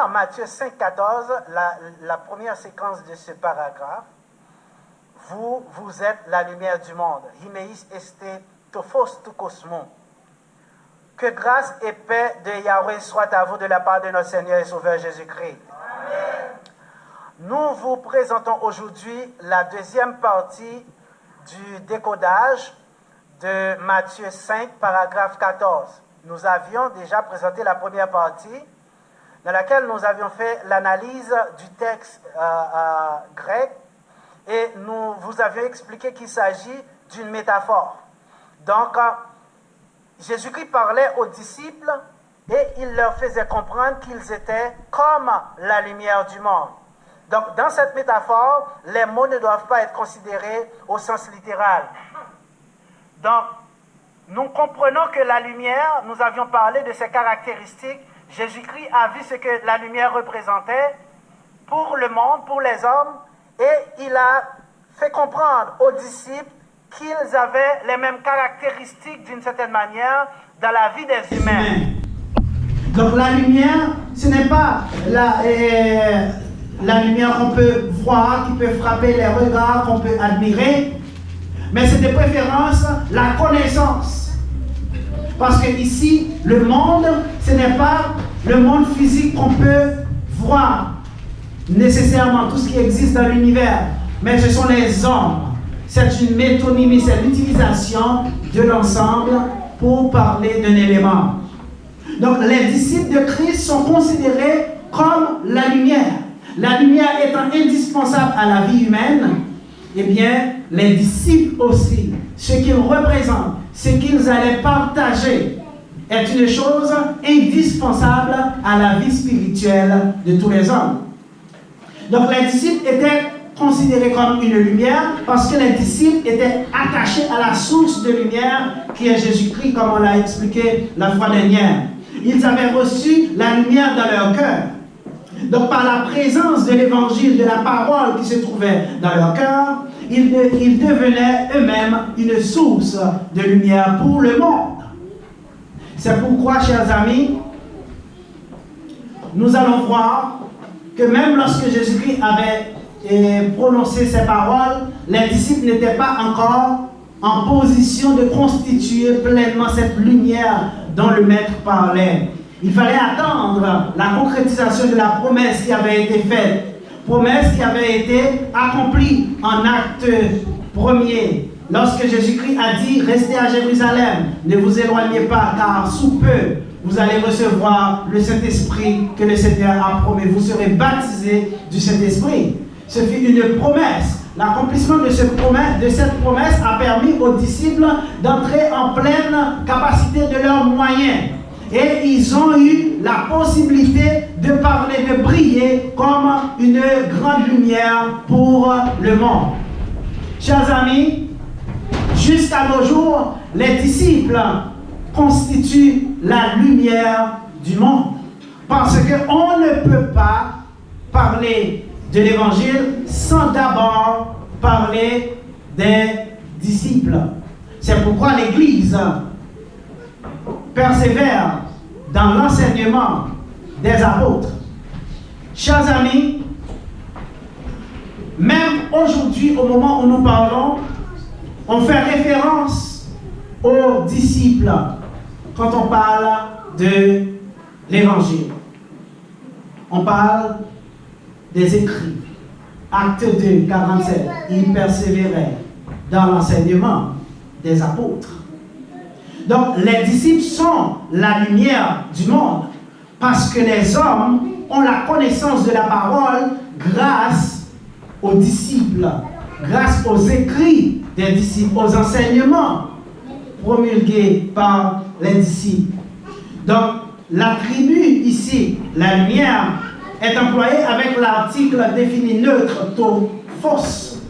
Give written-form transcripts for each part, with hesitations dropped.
lumière, Matthieu 5, 14, la première séquence de ce paragraphe. Vous êtes la lumière du monde. Himeis este tophos tu cosmon. Que grâce et paix de Yahweh soient à vous de la part de notre Seigneur et Sauveur Jésus-Christ. Nous vous présentons aujourd'hui la deuxième partie du décodage de Matthieu 5, paragraphe 14. Nous avions déjà présenté la première partie dans laquelle nous avions fait l'analyse du texte grec et nous vous avions expliqué qu'il s'agit d'une métaphore. Donc, Jésus-Christ parlait aux disciples et il leur faisait comprendre qu'ils étaient comme la lumière du monde. Donc, dans cette métaphore, les mots ne doivent pas être considérés au sens littéral. Donc, nous comprenons que la lumière, nous avions parlé de ses caractéristiques. Jésus-Christ a vu ce que la lumière représentait pour le monde, pour les hommes, et il a fait comprendre aux disciples qu'ils avaient les mêmes caractéristiques d'une certaine manière dans la vie des humains. Donc la lumière, ce n'est pas la lumière qu'on peut voir, qui peut frapper les regards, qu'on peut admirer, mais c'est de préférence la connaissance. Parce que ici, le monde, ce n'est pas le monde physique qu'on peut voir nécessairement, tout ce qui existe dans l'univers, mais ce sont les hommes. C'est une métonymie, c'est l'utilisation de l'ensemble pour parler d'un élément. Donc les disciples de Christ sont considérés comme la lumière. La lumière étant indispensable à la vie humaine, eh bien, les disciples aussi, ce qu'ils représentent, ce qu'ils allaient partager, est une chose indispensable à la vie spirituelle de tous les hommes. Donc les disciples étaient considérés comme une lumière parce que les disciples étaient attachés à la source de lumière qui est Jésus-Christ, comme on l'a expliqué la fois dernière. Ils avaient reçu la lumière dans leur cœur. Donc par la présence de l'évangile, de la parole qui se trouvait dans leur cœur, ils devenaient eux-mêmes une source de lumière pour le monde. C'est pourquoi, chers amis, nous allons voir que même lorsque Jésus-Christ avait prononcé ces paroles, les disciples n'étaient pas encore en position de constituer pleinement cette lumière dont le Maître parlait. Il fallait attendre la concrétisation de la promesse qui avait été faite, promesse qui avait été accomplie en acte 1er. Lorsque Jésus-Christ a dit « Restez à Jérusalem, ne vous éloignez pas, car sous peu, vous allez recevoir le Saint-Esprit que le Seigneur a promis. Vous serez baptisés du Saint-Esprit. » Ce fut une promesse. L'accomplissement de cette promesse a permis aux disciples d'entrer en pleine capacité de leurs moyens. Et ils ont eu la possibilité de parler, de briller comme une grande lumière pour le monde. Chers amis, jusqu'à nos jours, les disciples constituent la lumière du monde. Parce qu'on ne peut pas parler de l'évangile sans d'abord parler des disciples. C'est pourquoi l'Église persévère dans l'enseignement des apôtres. Chers amis, même aujourd'hui, au moment où nous parlons, on fait référence aux disciples quand on parle de l'évangile. On parle des écrits. Acte 2, 47. Ils persévéraient dans l'enseignement des apôtres. Donc, les disciples sont la lumière du monde parce que les hommes ont la connaissance de la parole grâce aux disciples, grâce aux écrits des disciples, aux enseignements promulgués par les disciples. Donc, l'attribut ici, la lumière, est employé avec l'article défini neutre, tophos.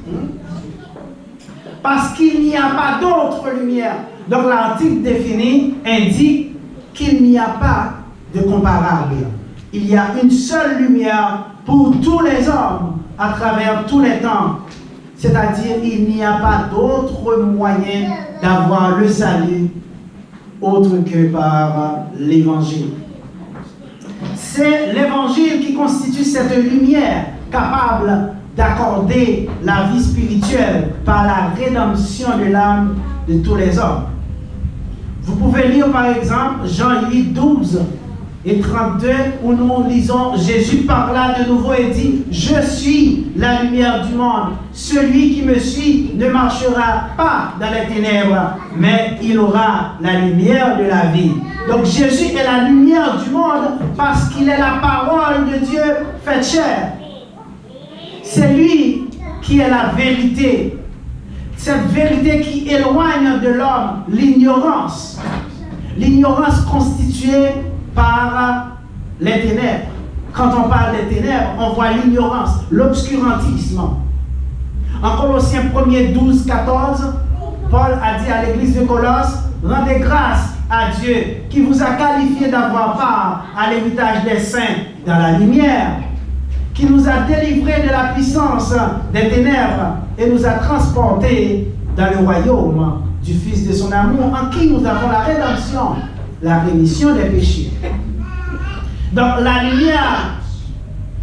Parce qu'il n'y a pas d'autre lumière. Donc l'article défini indique qu'il n'y a pas de comparable. Il y a une seule lumière pour tous les hommes à travers tous les temps. C'est-à-dire il n'y a pas d'autre moyen d'avoir le salut autre que par l'évangile. C'est l'évangile qui constitue cette lumière capable d'accorder la vie spirituelle par la rédemption de l'âme de tous les hommes. Vous pouvez lire par exemple Jean 8, 12 et 32 où nous lisons Jésus parla de nouveau et dit: je suis la lumière du monde. Celui qui me suit ne marchera pas dans les ténèbres, mais il aura la lumière de la vie. Donc Jésus est la lumière du monde parce qu'il est la parole de Dieu faite chair. C'est lui qui est la vérité. Cette vérité qui éloigne de l'homme l'ignorance. L'ignorance constituée par les ténèbres. Quand on parle des ténèbres, on voit l'ignorance, l'obscurantisme. En Colossiens 1er 12, 14, Paul a dit à l'église de Colosse: rendez grâce à Dieu qui vous a qualifié d'avoir part à l'héritage des saints dans la lumière, qui nous a délivrés de la puissance des ténèbres et nous a transportés dans le royaume du Fils de son amour, en qui nous avons la rédemption, la rémission des péchés. Donc la lumière,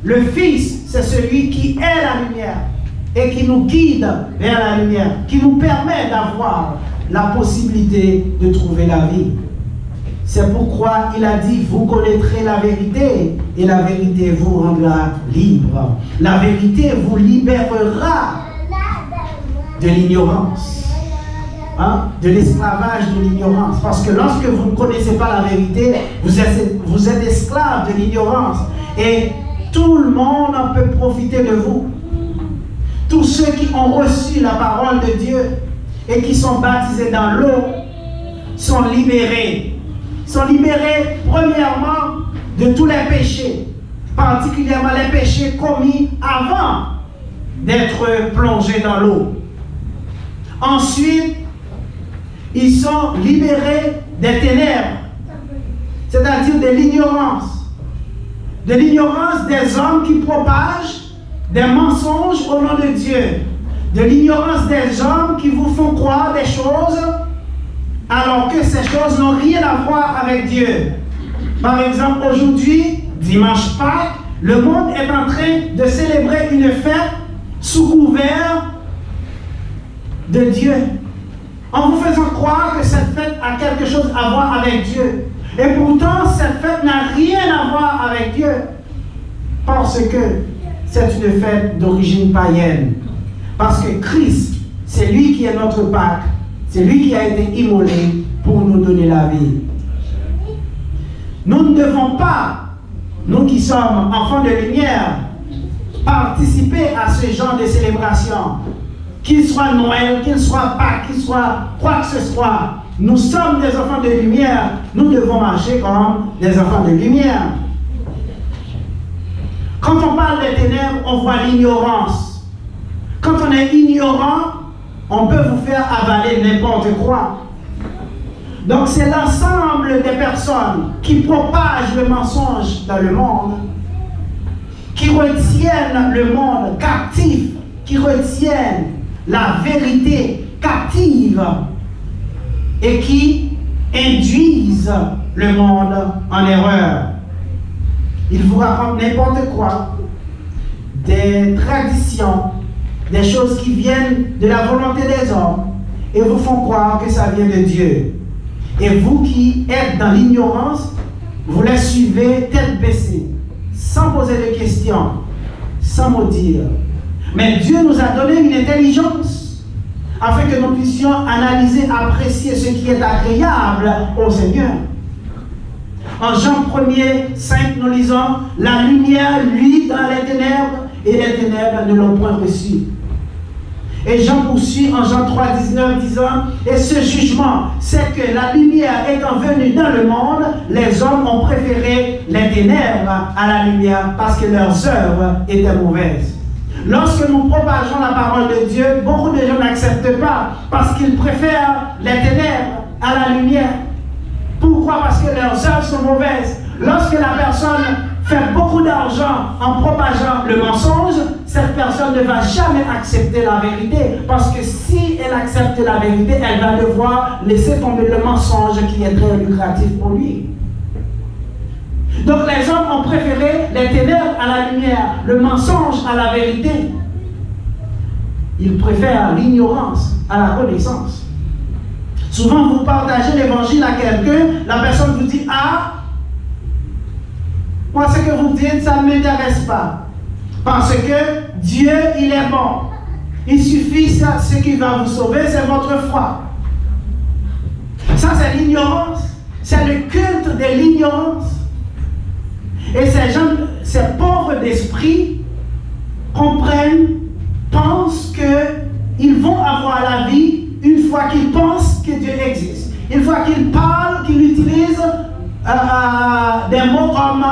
le Fils, c'est celui qui est la lumière et qui nous guide vers la lumière, qui nous permet d'avoir la possibilité de trouver la vie. C'est pourquoi il a dit: vous connaîtrez la vérité et la vérité vous rendra libre. La vérité vous libérera de l'ignorance, de l'esclavage de l'ignorance. Parce que lorsque vous ne connaissez pas la vérité, vous êtes esclave de l'ignorance. Et tout le monde peut profiter de vous. Tous ceux qui ont reçu la parole de Dieu et qui sont baptisés dans l'eau sont libérés. Sont libérés premièrement de tous les péchés, particulièrement les péchés commis avant d'être plongés dans l'eau. Ensuite, ils sont libérés des ténèbres, c'est-à-dire de l'ignorance des hommes qui propagent des mensonges au nom de Dieu, de l'ignorance des hommes qui vous font croire des choses alors que ces choses n'ont rien à voir avec Dieu. Par exemple, aujourd'hui, dimanche Pâques, le monde est en train de célébrer une fête sous couvert de Dieu, en vous faisant croire que cette fête a quelque chose à voir avec Dieu. Et pourtant, cette fête n'a rien à voir avec Dieu, parce que c'est une fête d'origine païenne. Parce que Christ, c'est lui qui est notre Pâques. C'est lui qui a été immolé pour nous donner la vie. Nous ne devons pas, nous qui sommes enfants de lumière, participer à ce genre de célébration. Qu'il soit Noël, qu'il soit Pâques, qu'il soit quoi que ce soit. Nous sommes des enfants de lumière. Nous devons marcher comme des enfants de lumière. Quand on parle des ténèbres, on voit l'ignorance. Quand on est ignorant, on peut vous faire avaler n'importe quoi. Donc c'est l'ensemble des personnes qui propagent le mensonge dans le monde, qui retiennent le monde captif, qui retiennent la vérité captive et qui induisent le monde en erreur. Ils vous racontent n'importe quoi, des traditions, des choses qui viennent de la volonté des hommes et vous font croire que ça vient de Dieu. Et vous qui êtes dans l'ignorance, vous les suivez tête baissée, sans poser de questions, sans maudire. Mais Dieu nous a donné une intelligence afin que nous puissions analyser, apprécier ce qui est agréable au Seigneur. En Jean 1er, 5, nous lisons: la lumière luit dans les ténèbres et les ténèbres ne l'ont point reçue. Et Jean poursuit en Jean 3, 19, disant: et ce jugement, c'est que la lumière étant venue dans le monde, les hommes ont préféré les ténèbres à la lumière parce que leurs œuvres étaient mauvaises. Lorsque nous propageons la parole de Dieu, beaucoup de gens n'acceptent pas parce qu'ils préfèrent les ténèbres à la lumière. Pourquoi? Parce que leurs œuvres sont mauvaises. Lorsque la personne fait beaucoup d'argent en propageant le mensonge, cette personne ne va jamais accepter la vérité. Parce que si elle accepte la vérité, elle va devoir laisser tomber le mensonge qui est très lucratif pour lui. Donc les hommes ont préféré les ténèbres à la lumière, le mensonge à la vérité. Ils préfèrent l'ignorance à la connaissance. Souvent, vous partagez l'évangile à quelqu'un, la personne vous dit « Ah, moi ce que vous dites, ça ne m'intéresse pas. Parce que Dieu, il est bon. Il suffit, ça, ce qui va vous sauver, c'est votre foi. » Ça, c'est l'ignorance. C'est le culte de l'ignorance. Et ces gens, ces pauvres d'esprit, pensent qu'ils vont avoir la vie une fois qu'ils pensent que Dieu existe. Une fois qu'ils parlent, qu'ils utilisent des mots comme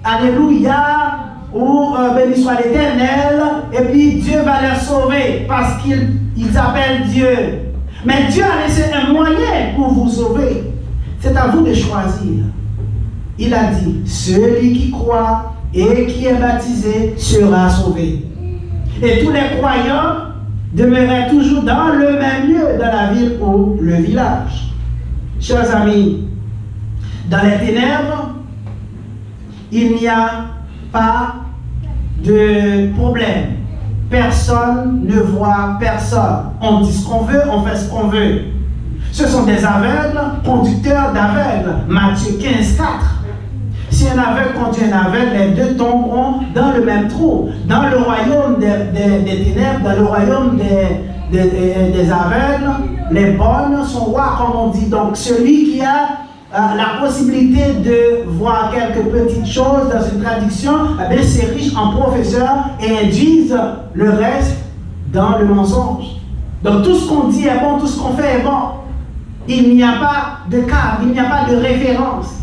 Alléluia ou béni soit l'Éternel, et puis Dieu va les sauver parce qu'ils appellent Dieu. Mais Dieu a laissé un moyen pour vous sauver. C'est à vous de choisir. Il a dit, celui qui croit et qui est baptisé sera sauvé. Et tous les croyants demeuraient toujours dans le même lieu, dans la ville ou le village. Chers amis, dans les ténèbres, il n'y a pas de problème. Personne ne voit personne. On dit ce qu'on veut, on fait ce qu'on veut. Ce sont des aveugles, conducteurs d'aveugles. Matthieu 15, 4. Si un aveugle conduit un aveugle, les deux tomberont dans le même trou. Dans le royaume des ténèbres, dans le royaume des aveugles, les bonnes sont rois, comme on dit. Donc celui qui a la possibilité de voir quelques petites choses dans une traduction, eh bien, s'érige en professeur et induisent le reste dans le mensonge. Donc tout ce qu'on dit est bon, tout ce qu'on fait est bon. Il n'y a pas de cadre, il n'y a pas de référence.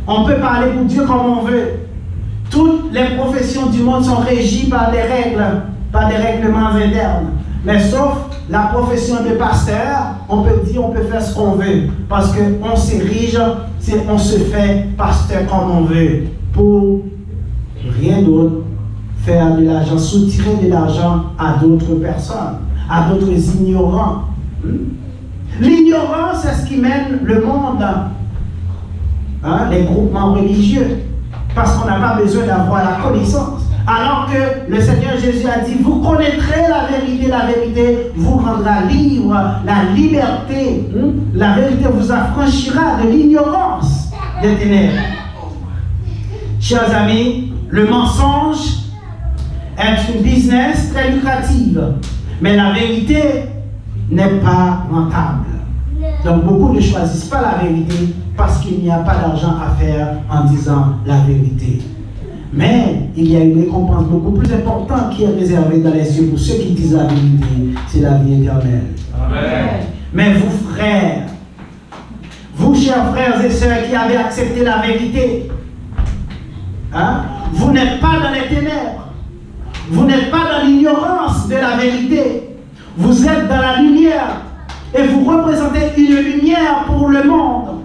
On peut parler pour Dieu comme on veut. Toutes les professions du monde sont régies par des règles, par des règlements internes. Mais sauf la profession de pasteur, on peut dire, on peut faire ce qu'on veut. Parce qu'on s'érige, on se fait pasteur comme on veut. Pour rien d'autre, faire de l'argent, soutirer de l'argent à d'autres personnes, à d'autres ignorants. L'ignorance, c'est ce qui mène le monde. Les groupements religieux, parce qu'on n'a pas besoin d'avoir la connaissance. Alors que le Seigneur Jésus a dit, vous connaîtrez la vérité vous rendra libre, la liberté, la vérité vous affranchira de l'ignorance des ténèbres. Chers amis, le mensonge est une business très lucrative, mais la vérité n'est pas rentable. Donc beaucoup ne choisissent pas la vérité parce qu'il n'y a pas d'argent à faire en disant la vérité. Mais il y a une récompense beaucoup plus importante qui est réservée dans les cieux pour ceux qui disent la vérité, c'est la vie éternelle. Amen. Mais vous frères, vous chers frères et sœurs qui avez accepté la vérité, vous n'êtes pas dans les ténèbres, vous n'êtes pas dans l'ignorance de la vérité, vous êtes dans la lumière. Et vous représentez une lumière pour le monde.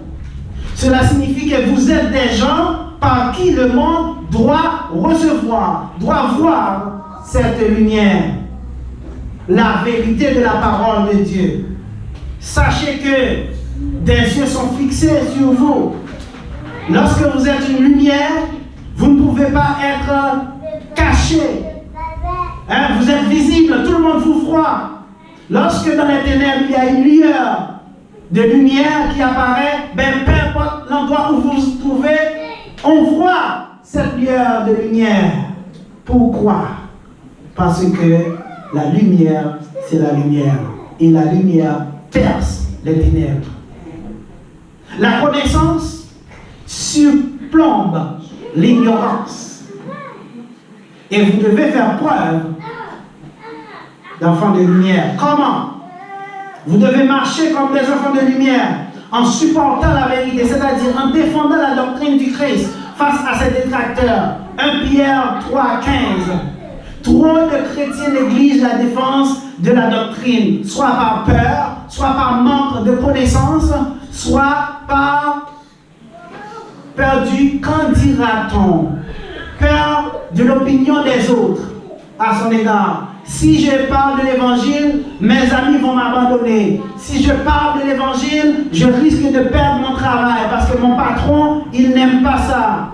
Cela signifie que vous êtes des gens par qui le monde doit recevoir, doit voir cette lumière. La vérité de la parole de Dieu. Sachez que des yeux sont fixés sur vous. Lorsque vous êtes une lumière, vous ne pouvez pas être caché. Vous êtes visible, tout le monde vous voit. Lorsque dans les ténèbres, il y a une lueur de lumière qui apparaît, peu importe l'endroit où vous vous trouvez, on voit cette lueur de lumière. Pourquoi? Parce que la lumière, c'est la lumière. Et la lumière perce les ténèbres. La connaissance surplombe l'ignorance. Et vous devez faire preuve d'enfants de lumière. Comment? Vous devez marcher comme des enfants de lumière en supportant la vérité, c'est-à-dire en défendant la doctrine du Christ face à ses détracteurs. 1 Pierre 3, 15. Trop de chrétiens négligent la défense de la doctrine, soit par peur, soit par manque de connaissance, soit par peur du qu'en dira-t-on, peur de l'opinion des autres à son égard. Si je parle de l'évangile, mes amis vont m'abandonner. Si je parle de l'évangile, je risque de perdre mon travail parce que mon patron, il n'aime pas ça.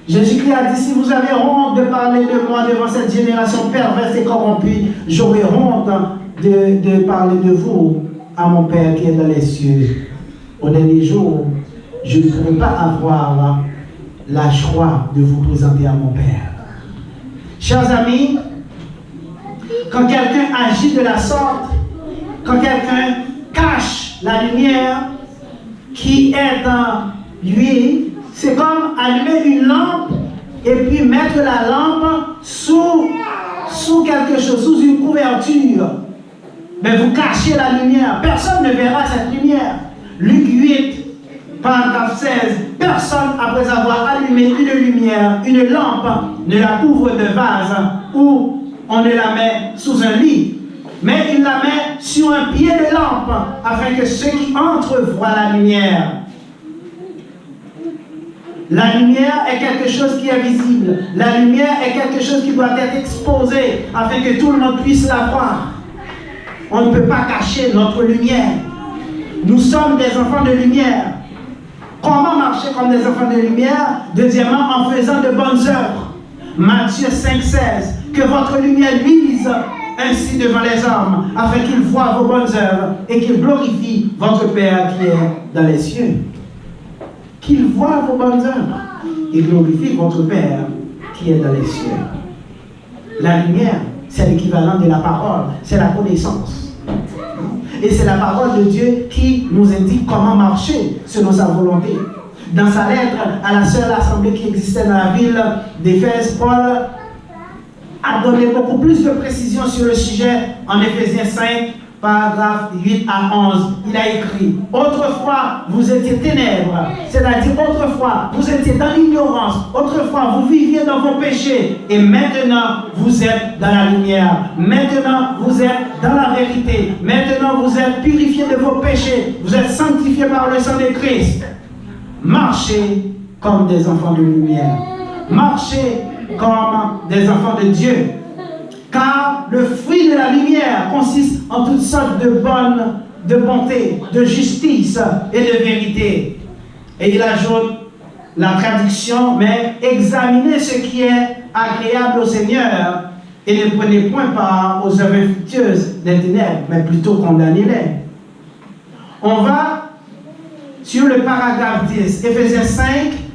Jésus-Christ a dit, si vous avez honte de parler de moi devant cette génération perverse et corrompue, j'aurai honte de parler de vous à mon Père qui est dans les cieux. Au dernier jour, je ne pourrai pas avoir la joie de vous présenter à mon Père. Chers amis, quand quelqu'un agit de la sorte, quand quelqu'un cache la lumière qui est dans lui, c'est comme allumer une lampe et puis mettre la lampe sous quelque chose, sous une couverture. Mais vous cachez la lumière. Personne ne verra cette lumière. Luc 8, paragraphe 16. Personne, après avoir allumé une lumière, une lampe, ne la couvre de vase ou on ne la met sous un lit. Mais il la met sur un pied de lampe afin que ceux qui entrent voient la lumière. La lumière est quelque chose qui est visible. La lumière est quelque chose qui doit être exposé afin que tout le monde puisse la voir. On ne peut pas cacher notre lumière. Nous sommes des enfants de lumière. Comment marcher comme des enfants de lumière? Deuxièmement, en faisant de bonnes œuvres. Matthieu 5,16. Que votre lumière luise ainsi devant les hommes, afin qu'ils voient vos bonnes œuvres et qu'ils glorifient votre Père qui est dans les cieux. Qu'ils voient vos bonnes œuvres et glorifient votre Père qui est dans les cieux. La lumière, c'est l'équivalent de la parole, c'est la connaissance. Et c'est la parole de Dieu qui nous indique comment marcher selon sa volonté. Dans sa lettre à la seule assemblée qui existait dans la ville d'Éphèse, Paul a donné beaucoup plus de précision sur le sujet en Éphésiens 5, paragraphe 8 à 11. Il a écrit: autrefois vous étiez ténèbres, c'est-à-dire autrefois vous étiez dans l'ignorance, autrefois vous viviez dans vos péchés, et maintenant vous êtes dans la lumière, maintenant vous êtes dans la vérité, maintenant vous êtes purifiés de vos péchés, vous êtes sanctifiés par le sang de Christ. Marchez comme des enfants de lumière, marchez comme des enfants de Dieu. Car le fruit de la lumière consiste en toutes sortes de bonté, de justice et de vérité. Et il ajoute la traduction, mais examinez ce qui est agréable au Seigneur et ne prenez point part aux œuvres infructueuses des ténèbres, mais plutôt condamnez-les. On va sur le paragraphe 10, Éphésiens 5,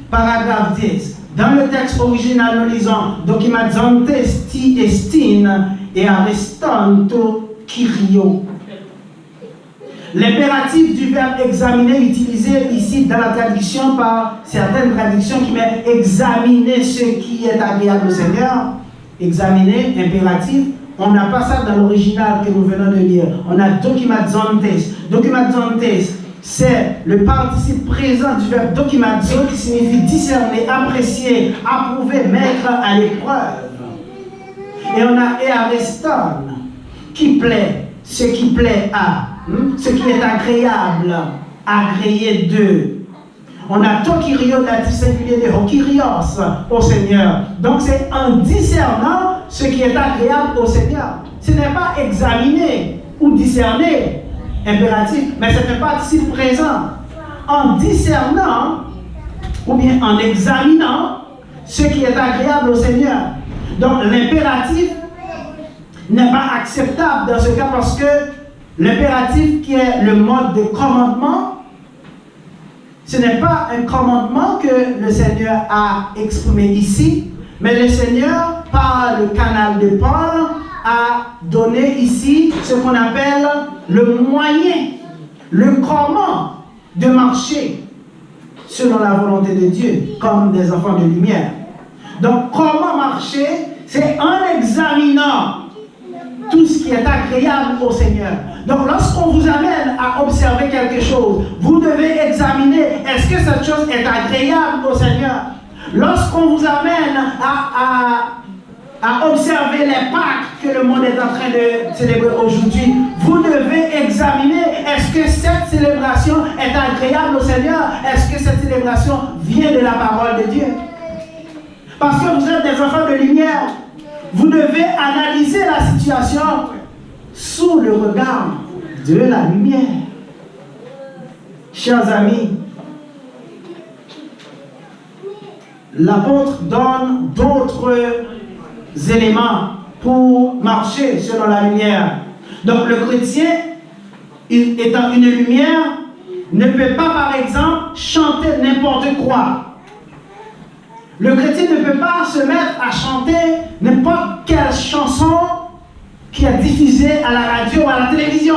paragraphe 10. Dans le texte original, nous lisons Docimazontes ti estin et arrestanto kyrio. L'impératif du verbe examiner utilisé ici dans la traduction par certaines traductions qui met examiner ce qui est agréable au Seigneur. Examiner, impératif. On n'a pas ça dans l'original que nous venons de lire. On a Docimazontes. Docimazontes, c'est le participe présent du verbe dokimazo qui signifie discerner, apprécier, approuver, mettre à l'épreuve. Et on a eareston, qui plaît, ce qui plaît à, ce qui est agréable, agréé de. On a tokirio, datif singulier de hokirios au Seigneur. Donc c'est en discernant ce qui est agréable au Seigneur. Ce n'est pas examiner ou discerner, impératif, mais c'est un participe présent. En discernant ou bien en examinant ce qui est agréable au Seigneur. Donc l'impératif n'est pas acceptable dans ce cas parce que l'impératif qui est le mode de commandement, ce n'est pas un commandement que le Seigneur a exprimé ici, mais le Seigneur, par le canal de Paul, a donné ici ce qu'on appelle le moyen, le comment de marcher selon la volonté de Dieu, comme des enfants de lumière. Donc, comment marcher? C'est en examinant tout ce qui est agréable au Seigneur. Donc, lorsqu'on vous amène à observer quelque chose, vous devez examiner, est-ce que cette chose est agréable au Seigneur? Lorsqu'on vous amène à observer les Pâques que le monde est en train de célébrer aujourd'hui, vous devez examiner, est-ce que cette célébration est agréable au Seigneur? Est-ce que cette célébration vient de la parole de Dieu? Parce que vous êtes des enfants de lumière, vous devez analyser la situation sous le regard de la lumière. Chers amis, l'apôtre donne d'autres éléments pour marcher selon la lumière. Donc le chrétien, étant une lumière, ne peut pas, par exemple, chanter n'importe quoi. Le chrétien ne peut pas se mettre à chanter n'importe quelle chanson qui est diffusée à la radio ou à la télévision.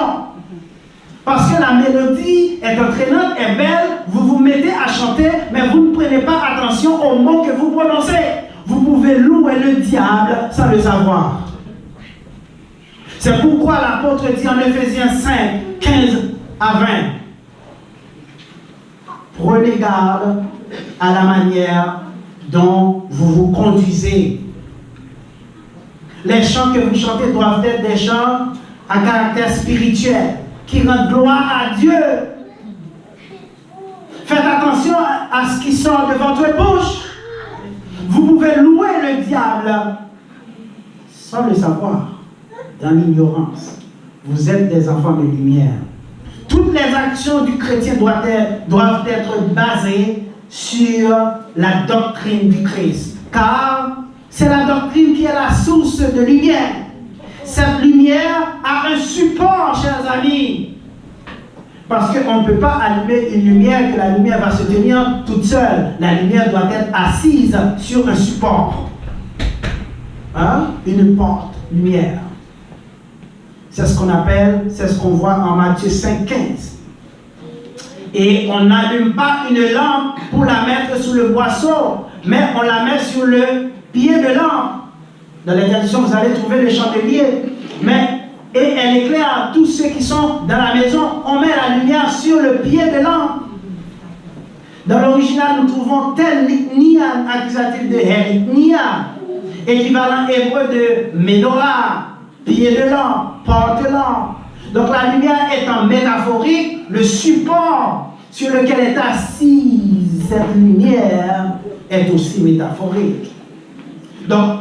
Parce que la mélodie est entraînante, est belle, vous vous mettez à chanter, mais vous ne prenez pas attention aux mots que vous prononcez. Vous pouvez louer le diable sans le savoir. C'est pourquoi l'apôtre dit en Éphésiens 5, 15 à 20, prenez garde à la manière dont vous vous conduisez. Les chants que vous chantez doivent être des chants à caractère spirituel, qui rendent gloire à Dieu. Faites attention à ce qui sort de votre bouche. Vous pouvez louer le diable sans le savoir, dans l'ignorance. Vous êtes des enfants de lumière. Toutes les actions du chrétien doivent être basées sur la doctrine du Christ. Car c'est la doctrine qui est la source de lumière. Cette lumière a un support, chers amis. Parce qu'on ne peut pas allumer une lumière, que la lumière va se tenir toute seule. La lumière doit être assise sur un support. Hein? Une porte, lumière. C'est ce qu'on appelle, c'est ce qu'on voit en Matthieu 5, 15. Et on n'allume pas une lampe pour la mettre sous le boisseau, mais on la met sur le pied de lampe. Dans les traductions, vous allez trouver le chandelier. Et elle éclaire tous ceux qui sont dans la maison. On met la lumière sur le pied de lampe. Dans l'original, nous trouvons tel nia, accusatif de nia, équivalent hébreu de menorah, pied de lampe, porte-lampe. Donc la lumière étant métaphorique, le support sur lequel est assise cette lumière est aussi métaphorique. Donc,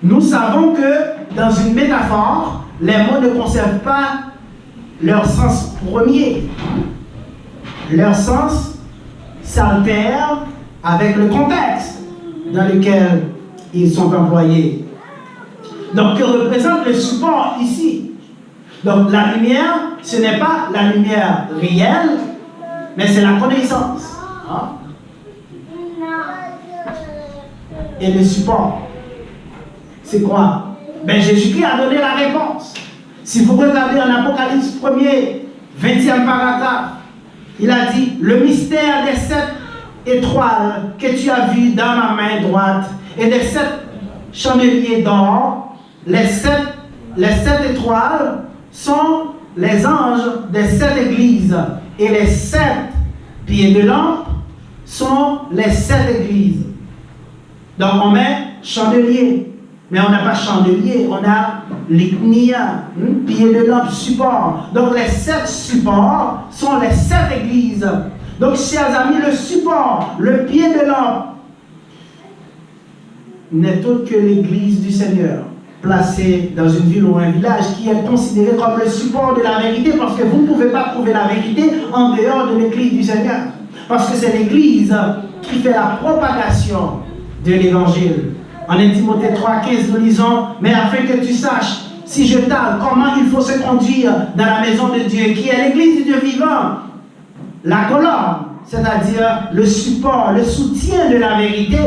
nous savons que dans une métaphore, les mots ne conservent pas leur sens premier. Leur sens s'altère avec le contexte dans lequel ils sont employés. Donc, que représente le support ici? Donc, la lumière, ce n'est pas la lumière réelle, mais c'est la connaissance. Hein? Et le support, c'est quoi? Ben, Jésus-Christ a donné la réponse. Si vous regardez en Apocalypse 1er, 20e paragraphe, il a dit, le mystère des 7 étoiles que tu as vues dans ma main droite et des 7 chandeliers d'or, les sept étoiles sont les anges des 7 églises et les 7 pieds de lampe sont les 7 églises. Donc on met chandelier. Mais on n'a pas chandelier, on a l'ignia, pied de lampe, support. Donc les 7 supports sont les 7 églises. Donc, chers amis, le support, le pied de lampe, n'est autre que l'église du Seigneur, placée dans une ville ou un village, qui est considérée comme le support de la vérité, parce que vous ne pouvez pas trouver la vérité en dehors de l'église du Seigneur. Parce que c'est l'église qui fait la propagation de l'évangile. En 1 Timothée 3,15, nous lisons, mais afin que tu saches, si je t'aille, comment il faut se conduire dans la maison de Dieu, qui est l'église du Dieu vivant, la colonne, c'est-à-dire le support, le soutien de la vérité.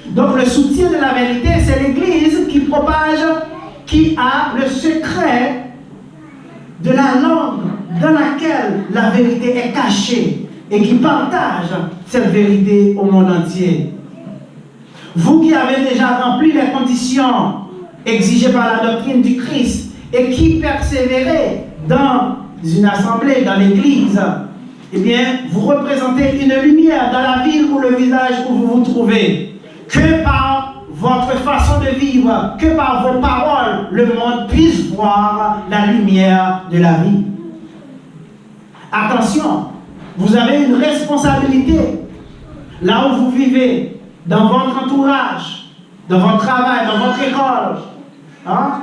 Donc le soutien de la vérité, c'est l'église qui propage, qui a le secret de la langue dans laquelle la vérité est cachée et qui partage cette vérité au monde entier. Vous qui avez déjà rempli les conditions exigées par la doctrine du Christ et qui persévérez dans une assemblée, dans l'église, eh bien, vous représentez une lumière dans la ville ou le village où vous vous trouvez. Que par votre façon de vivre, que par vos paroles, le monde puisse voir la lumière de la vie. Attention, vous avez une responsabilité là où vous vivez, dans votre entourage, dans votre travail, dans votre école, hein?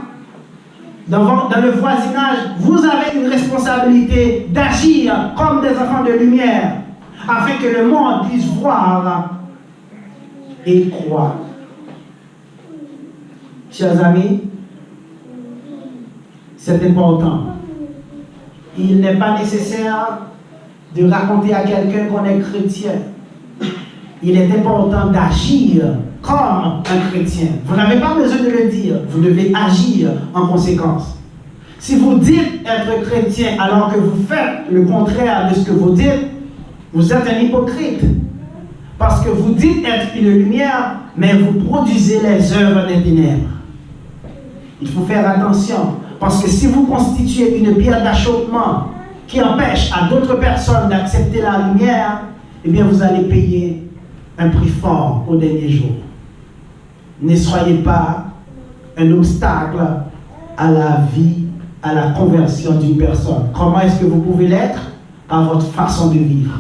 Dans le voisinage. Vous avez une responsabilité d'agir comme des enfants de lumière, afin que le monde puisse voir et croient. Chers amis, c'est important. Il n'est pas nécessaire de raconter à quelqu'un qu'on est chrétien. Il est important d'agir comme un chrétien. Vous n'avez pas besoin de le dire, vous devez agir en conséquence. Si vous dites être chrétien alors que vous faites le contraire de ce que vous dites, vous êtes un hypocrite. Parce que vous dites être une lumière, mais vous produisez les œuvres des ténèbres. Il faut faire attention, parce que si vous constituez une pierre d'achoppement qui empêche à d'autres personnes d'accepter la lumière, eh bien vous allez payer un prix fort au dernier jour. Ne soyez pas un obstacle à la vie, à la conversion d'une personne. Comment est-ce que vous pouvez l'être? Par votre façon de vivre.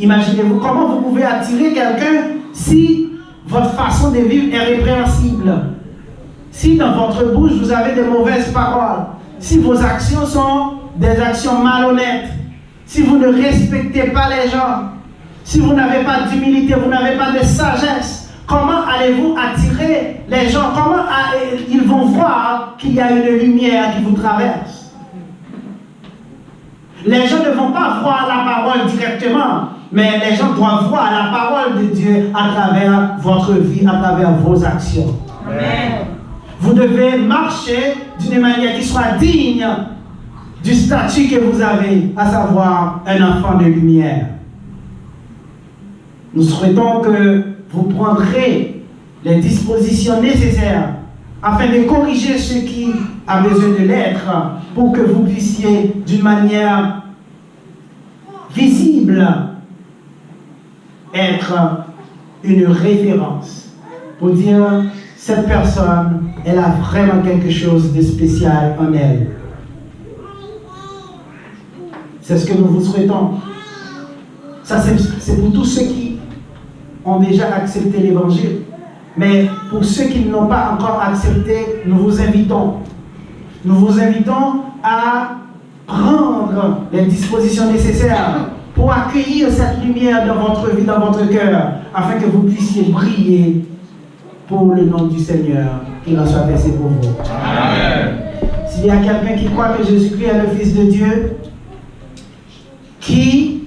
Imaginez-vous comment vous pouvez attirer quelqu'un si votre façon de vivre est répréhensible. Si dans votre bouche vous avez de mauvaises paroles, si vos actions sont des actions malhonnêtes, si vous ne respectez pas les gens, si vous n'avez pas d'humilité, vous n'avez pas de sagesse, comment allez-vous attirer les gens? Comment ils vont voir qu'il y a une lumière qui vous traverse? Les gens ne vont pas voir la parole directement, mais les gens doivent voir la parole de Dieu à travers votre vie, à travers vos actions. Amen. Vous devez marcher d'une manière qui soit digne du statut que vous avez, à savoir un enfant de lumière. Nous souhaitons que vous prendrez les dispositions nécessaires afin de corriger ce qui a besoin de l'être pour que vous puissiez d'une manière visible être une référence pour dire cette personne, elle a vraiment quelque chose de spécial en elle. C'est ce que nous vous souhaitons. Ça, c'est pour tous ceux qui ont déjà accepté l'évangile. Mais pour ceux qui ne l'ont pas encore accepté, nous vous invitons. Nous vous invitons à prendre les dispositions nécessaires pour accueillir cette lumière dans votre vie, dans votre cœur, afin que vous puissiez briller pour le nom du Seigneur. Qu'il en soit versé pour vous. Amen. S'il y a quelqu'un qui croit que Jésus-Christ est le Fils de Dieu, qui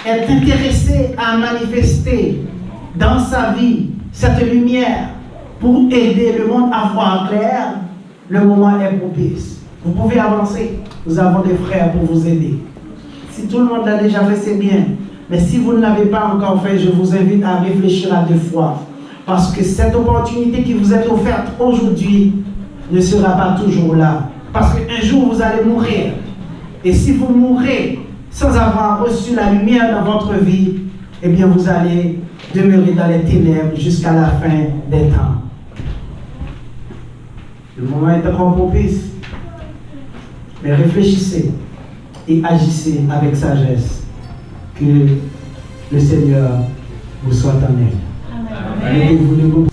est intéressé à manifester dans sa vie cette lumière pour aider le monde à voir clair, le moment est propice. Vous pouvez avancer. Nous avons des frères pour vous aider. Si tout le monde l'a déjà fait, c'est bien. Mais si vous ne l'avez pas encore fait, je vous invite à réfléchir à 2 fois. Parce que cette opportunité qui vous est offerte aujourd'hui ne sera pas toujours là. Parce qu'un jour, vous allez mourir. Et si vous mourrez sans avoir reçu la lumière dans votre vie, eh bien vous allez demeurer dans les ténèbres jusqu'à la fin des temps. Le moment est encore propice. Mais réfléchissez et agissez avec sagesse. Que le Seigneur vous soit en aide. Amen. Amen.